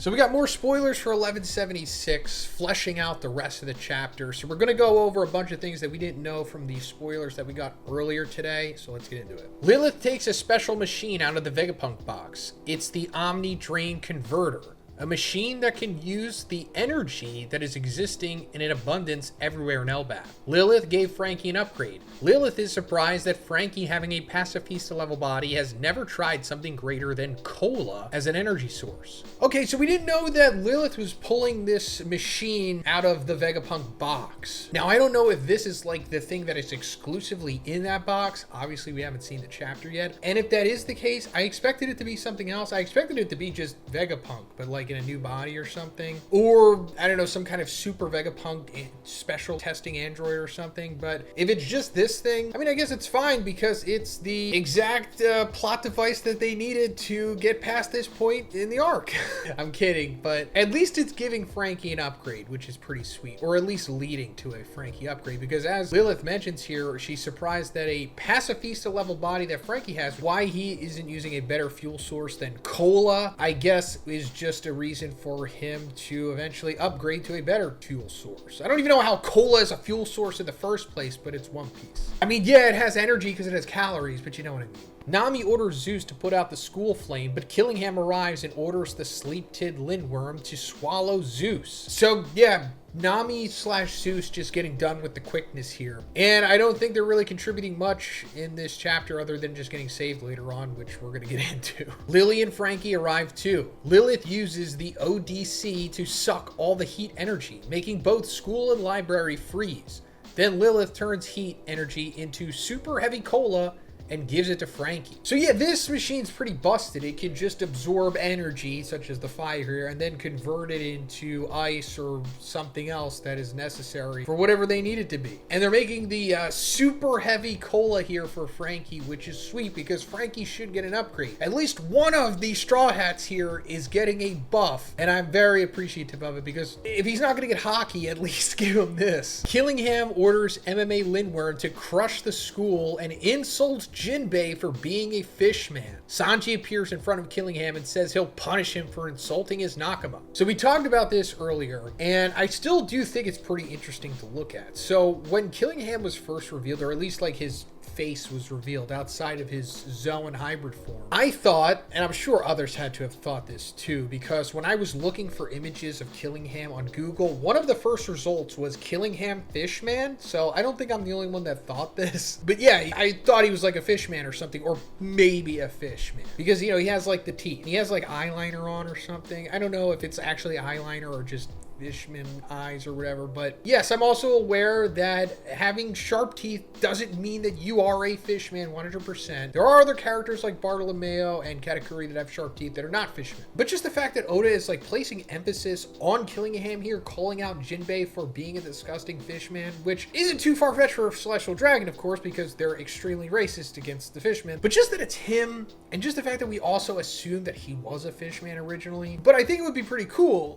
So we got more spoilers for 1176, fleshing out the rest of the chapter. So we're going to go over a bunch of things that we didn't know from the spoilers that we got earlier today. So let's get into it. Lilith takes a special machine out of the Vegapunk box. It's the Omni Drain Converter. A machine that can use the energy that is existing in an abundance everywhere in Elbaf. Lilith gave Frankie an upgrade. Lilith is surprised that Frankie, having a pacifista level body, has never tried something greater than cola as an energy source. Okay, so we didn't know that Lilith was pulling this machine out of the Vegapunk box. Now, I don't know if this is like the thing that is exclusively in that box. Obviously, we haven't seen the chapter yet. And if that is the case, I expected it to be something else. I expected it to be just Vegapunk, but like in a new body or something, or I don't know, some kind of super Vegapunk special testing android or something. But if it's just this thing, I mean, I guess it's fine because it's the exact plot device that they needed to get past this point in the arc. I'm kidding, but at least it's giving Frankie an upgrade, which is pretty sweet, or at least leading to a Frankie upgrade, because as Lilith mentions here, she's surprised that a pacifista level body that Frankie has, why he isn't using a better fuel source than cola, I guess is just a reason for him to eventually upgrade to a better fuel source. I don't even know how cola is a fuel source in the first place, but it's One Piece. I mean, yeah, it has energy because it has calories, but you know what I mean. Nami orders Zeus to put out the school flame, but Killingham arrives and orders the sleep-tid lindworm to swallow Zeus. So yeah, Nami/Zeus just getting done with the quickness here. And I don't think they're really contributing much in this chapter other than just getting saved later on, which we're going to get into. Lily and Frankie arrive too. Lilith uses the ODC to suck all the heat energy, making both school and library freeze. Then Lilith turns heat energy into super heavy cola and gives it to Frankie. So yeah, this machine's pretty busted. It can just absorb energy, such as the fire here, and then convert it into ice or something else that is necessary for whatever they need it to be. And they're making the super heavy cola here for Frankie, which is sweet because Frankie should get an upgrade. At least one of the Straw Hats here is getting a buff, and I'm very appreciative of it because if he's not gonna get hockey, at least give him this. Killingham orders MMA Lindworm to crush the school and insults Jinbei for being a fishman. Sanji appears in front of Killingham and says he'll punish him for insulting his Nakama. So we talked about this earlier, and I still do think it's pretty interesting to look at. So when Killingham was first revealed, or at least like his face was revealed outside of his Zoan hybrid form, I thought, and I'm sure others had to have thought this too, because when I was looking for images of Killingham on Google, one of the first results was Killingham Fishman. So I don't think I'm the only one that thought this, but yeah, I thought he was like a fishman or something, or maybe a fishman, because you know, he has like the teeth, he has like eyeliner on or something. I don't know if it's actually eyeliner or just fishman eyes or whatever, but yes, I'm also aware that having sharp teeth doesn't mean that you are a fishman 100%. There are other characters like Bartolomeo and Katakuri that have sharp teeth that are not fishmen. But just the fact that Oda is like placing emphasis on Killingham here, calling out Jinbei for being a disgusting fishman, which isn't too far-fetched for a Celestial Dragon, of course, because they're extremely racist against the fishmen, but just that it's him, and just the fact that we also assume that he was a fishman originally. But I think it would be pretty cool,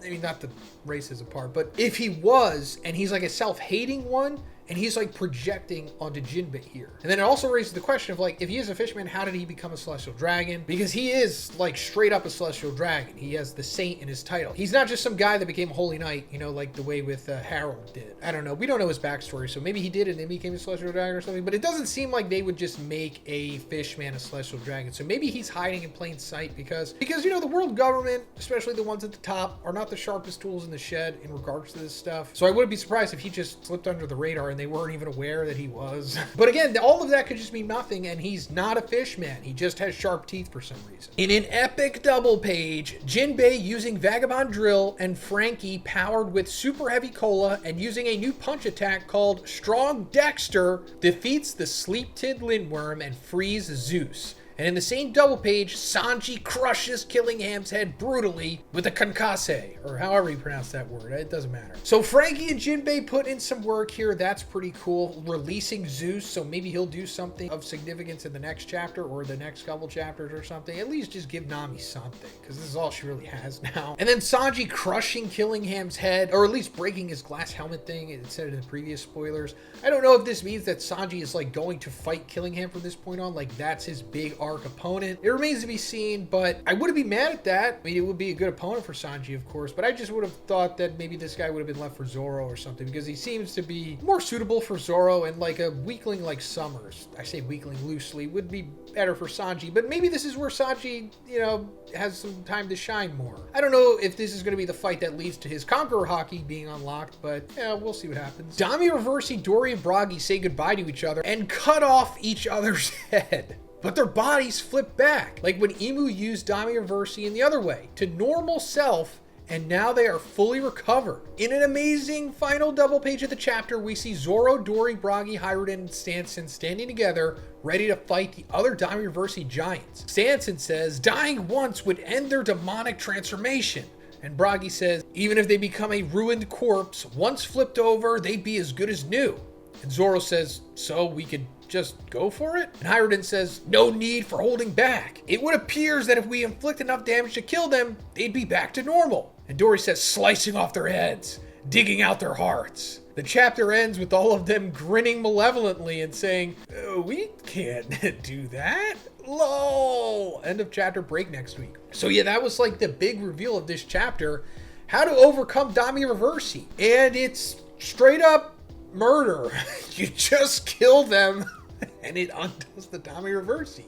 I mean, not the racism part, but if he was, and he's like a self-hating one, and he's like projecting onto Jinbei here. And then it also raises the question of like, if he is a fishman, how did he become a Celestial Dragon? Because he is like straight up a Celestial Dragon. He has the Saint in his title. He's not just some guy that became a Holy Knight, you know, like the way with Harold did. I don't know. We don't know his backstory, so maybe he did and then became a Celestial Dragon or something, but it doesn't seem like they would just make a fishman a Celestial Dragon. So maybe he's hiding in plain sight because you know, the world government, especially the ones at the top, are not the sharpest tools in the shed in regards to this stuff. So I wouldn't be surprised if he just slipped under the radar and they weren't even aware that he was. But again, all of that could just mean nothing, and he's not a fishman. He just has sharp teeth for some reason. In an epic double page, Jinbei using Vagabond Drill and Frankie powered with super heavy cola and using a new punch attack called Strong Dexter defeats the sleep-tid Lindworm and frees Zeus. And in the same double page, Sanji crushes Killingham's head brutally with a concasse, or however you pronounce that word. It doesn't matter. So Frankie and Jinbei put in some work here. That's pretty cool. Releasing Zeus, so maybe he'll do something of significance in the next chapter or the next couple chapters or something. At least just give Nami something, because this is all she really has now. And then Sanji crushing Killingham's head, or at least breaking his glass helmet thing. It said it in the previous spoilers. I don't know if this means that Sanji is like going to fight Killingham from this point on. Like that's his big arc arc opponent. It remains to be seen, but I wouldn't be mad at that. I mean, it would be a good opponent for Sanji, of course, but I just would have thought that maybe this guy would have been left for Zoro or something, because he seems to be more suitable for Zoro, and like a weakling like Summers, I say weakling loosely, would be better for Sanji, but maybe this is where Sanji, you know, has some time to shine more. I don't know if this is going to be the fight that leads to his Conqueror Hockey being unlocked, but yeah, we'll see what happens. Dami Reversi, Dory, and Bragi say goodbye to each other and cut off each other's head. But their bodies flip back, like when Imu used Dami Reversi in the other way, to normal self, and now they are fully recovered. In an amazing final double page of the chapter, we see Zoro, Dory, Bragi, Hiruden, and Stanson standing together, ready to fight the other Dami Reversi giants. Stanson says, dying once would end their demonic transformation. And Bragi says, even if they become a ruined corpse, once flipped over, they'd be as good as new. And Zoro says, so we could just go for it? And Hiruden says, no need for holding back. It would appear that if we inflict enough damage to kill them, they'd be back to normal. And Dory says, slicing off their heads, digging out their hearts. The chapter ends with all of them grinning malevolently and saying, oh, we can't do that. LOL. End of chapter, break next week. So yeah, that was like the big reveal of this chapter. How to overcome Dami Reversi. And it's straight up murder. You just kill them and it undoes the Dami Reversi.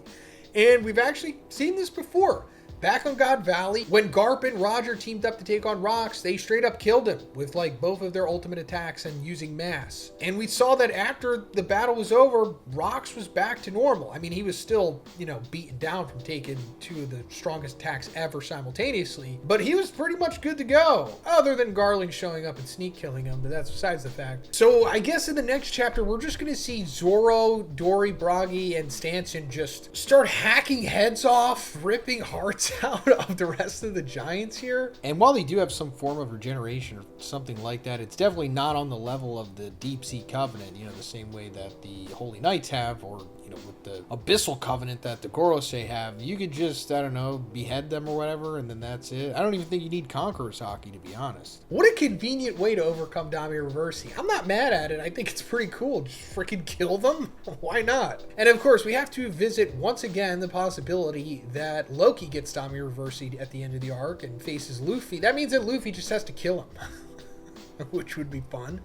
And we've actually seen this before. Back on God Valley, when Garp and Roger teamed up to take on Rox, they straight up killed him with like both of their ultimate attacks and using mass. And we saw that after the battle was over, Rox was back to normal. I mean, he was still, you know, beaten down from taking two of the strongest attacks ever simultaneously, but he was pretty much good to go, other than Garling showing up and sneak killing him, but that's besides the fact. So I guess in the next chapter, we're just going to see Zoro, Dory, Bragi, and Stanson just start hacking heads off, ripping hearts out of the rest of the giants here. And while they do have some form of regeneration or something like that, it's definitely not on the level of the Deep Sea Covenant, you know, the same way that the Holy Knights have, or, you know, with the Abyssal Covenant that the Gorosei have. You could just, I don't know, behead them or whatever, and then that's it. I don't even think you need Conqueror's Hockey, to be honest. What a convenient way to overcome Dami Reversi. I'm not mad at it. I think it's pretty cool. Just freaking kill them. Why not? And of course, we have to visit once again the possibility that Loki gets Dami Reversi at the end of the arc and faces Luffy. That means that Luffy just has to kill him, which would be fun.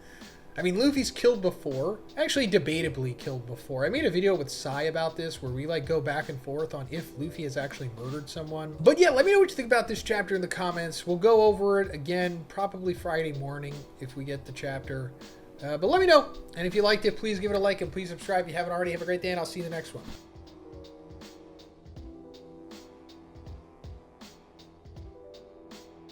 I mean, Luffy's killed before, actually debatably killed before. I made a video with Sai about this where we like go back and forth on if Luffy has actually murdered someone. But yeah, let me know what you think about this chapter in the comments. We'll go over it again, probably Friday morning if we get the chapter. But let me know. And if you liked it, please give it a like and please subscribe if you haven't already. Have a great day and I'll see you in the next one.